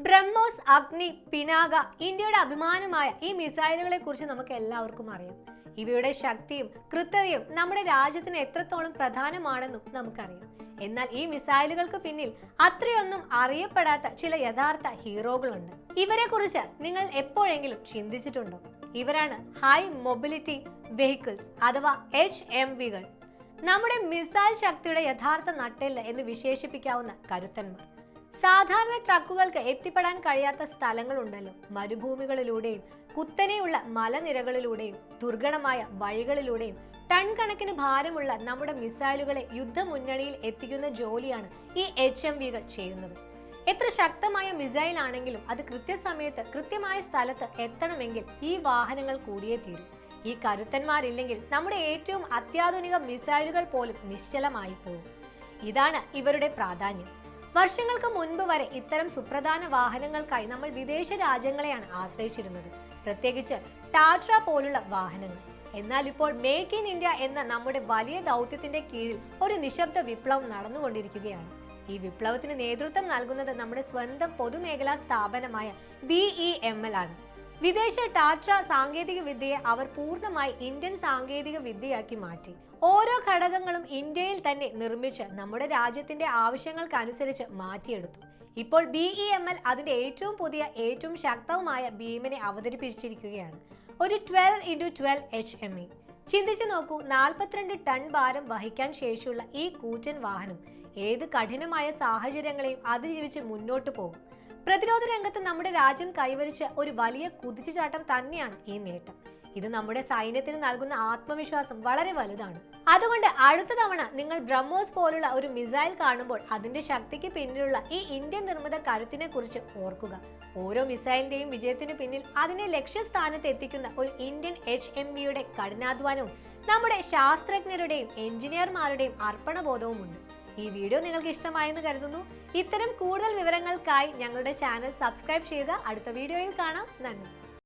ബ്രഹ്മോസ്, അഗ്നി, പിനാക ഇന്ത്യയുടെ അഭിമാനമായ ഈ മിസൈലുകളെ കുറിച്ച് നമുക്ക് എല്ലാവർക്കും അറിയാം. ഇവയുടെ ശക്തിയും കൃത്യതയും നമ്മുടെ രാജ്യത്തിന് എത്രത്തോളം പ്രധാനമാണെന്നും നമുക്കറിയാം. എന്നാൽ ഈ മിസൈലുകൾക്ക് പിന്നിൽ അത്രയൊന്നും അറിയപ്പെടാത്ത ചില യഥാർത്ഥ ഹീറോകളുണ്ട്. ഇവരെ കുറിച്ച് നിങ്ങൾ എപ്പോഴെങ്കിലും ചിന്തിച്ചിട്ടുണ്ടോ? ഇവരാണ് ഹൈ മൊബിലിറ്റി വെഹിക്കിൾസ് അഥവാ HMVകൾ. നമ്മുടെ മിസൈൽ ശക്തിയുടെ യഥാർത്ഥ നട്ടെല്ല് എന്ന് വിശേഷിപ്പിക്കാവുന്ന കരുത്തന്മാർ. സാധാരണ ട്രക്കുകൾക്ക് എത്തിപ്പെടാൻ കഴിയാത്ത സ്ഥലങ്ങളുണ്ടല്ലോ, മരുഭൂമികളിലൂടെയും കുത്തനെയുള്ള മലനിരകളിലൂടെയും ദുർഘടമായ വഴികളിലൂടെയും ടൺ കണക്കിന് ഭാരമുള്ള നമ്മുടെ മിസൈലുകളെ യുദ്ധമുന്നണിയിൽ എത്തിക്കുന്ന ജോലിയാണ് ഈ HMVകൾ ചെയ്യുന്നത്. എത്ര ശക്തമായ മിസൈൽ ആണെങ്കിലും അത് കൃത്യസമയത്ത് കൃത്യമായ സ്ഥലത്ത് എത്തണമെങ്കിൽ ഈ വാഹനങ്ങൾ കൂടിയേ തീരും. ഈ കരുത്തന്മാരില്ലെങ്കിൽ നമ്മുടെ ഏറ്റവും അത്യാധുനിക മിസൈലുകൾ പോലും നിശ്ചലമായി പോകും. ഇതാണ് ഇവരുടെ പ്രാധാന്യം. വർഷങ്ങൾക്ക് മുൻപ് വരെ ഇത്തരം സുപ്രധാന വാഹനങ്ങൾക്കായി നമ്മൾ വിദേശ രാജ്യങ്ങളെയാണ് ആശ്രയിച്ചിരുന്നത്, പ്രത്യേകിച്ച് ടാറ്റ പോലുള്ള വാഹനങ്ങൾ. എന്നാൽ ഇപ്പോൾ മേക്ക് ഇൻ ഇന്ത്യ എന്ന നമ്മുടെ വലിയ ദൗത്യത്തിന്റെ കീഴിൽ ഒരു നിശബ്ദ വിപ്ലവം നടന്നുകൊണ്ടിരിക്കുകയാണ്. ഈ വിപ്ലവത്തിന് നേതൃത്വം നൽകുന്നത് നമ്മുടെ സ്വന്തം പൊതുമേഖലാ സ്ഥാപനമായ BEML ആണ്. വിദേശ ടാറ്റ സാങ്കേതിക വിദ്യയെ അവർ പൂർണ്ണമായി ഇന്ത്യൻ സാങ്കേതിക വിദ്യയാക്കി മാറ്റി. ഓരോ ഘടകങ്ങളും ഇന്ത്യയിൽ തന്നെ നിർമ്മിച്ച് നമ്മുടെ രാജ്യത്തിന്റെ ആവശ്യങ്ങൾക്കനുസരിച്ച് മാറ്റിയെടുത്തു. ഇപ്പോൾ BEML അതിന്റെ ഏറ്റവും പുതിയ ഏറ്റവും ശക്തവുമായ ബീമിനെ അവതരിപ്പിച്ചിരിക്കുകയാണ്, ഒരു 12x12 HME. ചിന്തിച്ചു നോക്കൂ, 42 ടൺ ഭാരം വഹിക്കാൻ ശേഷിയുള്ള ഈ കൂറ്റൻ വാഹനം ഏത് കഠിനമായ സാഹചര്യങ്ങളെയും അതിജീവിച്ച് മുന്നോട്ട് പോകും. പ്രതിരോധ രംഗത്ത് നമ്മുടെ രാജ്യം കൈവരിച്ച ഒരു വലിയ കുതിച്ചുചാട്ടം തന്നെയാണ് ഈ നേട്ടം. ഇത് നമ്മുടെ സൈന്യത്തിന് നൽകുന്ന ആത്മവിശ്വാസം വളരെ വലുതാണ്. അതുകൊണ്ട് അടുത്ത തവണ നിങ്ങൾ ബ്രഹ്മോസ് പോലുള്ള ഒരു മിസൈൽ കാണുമ്പോൾ അതിന്റെ ശക്തിക്ക് പിന്നിലുള്ള ഈ ഇന്ത്യൻ നിർമ്മിത കരുത്തിനെ കുറിച്ച് ഓർക്കുക. ഓരോ മിസൈലിന്റെയും വിജയത്തിന് പിന്നിൽ അതിനെ ലക്ഷ്യസ്ഥാനത്ത് എത്തിക്കുന്ന ഒരു ഇന്ത്യൻ HMVയുടെ കഠിനാധ്വാനവും നമ്മുടെ ശാസ്ത്രജ്ഞരുടെയും എഞ്ചിനീയർമാരുടെയും അർപ്പണബോധവുമുണ്ട്. ഈ വീഡിയോ നിങ്ങൾക്ക് ഇഷ്ടമായെന്ന് കരുതുന്നു. ഇത്തരം കൂടുതൽ വിവരങ്ങൾക്കായി ഞങ്ങളുടെ ചാനൽ സബ്സ്ക്രൈബ് ചെയ്യുക. അടുത്ത വീഡിയോയിൽ കാണാം. നന്ദി.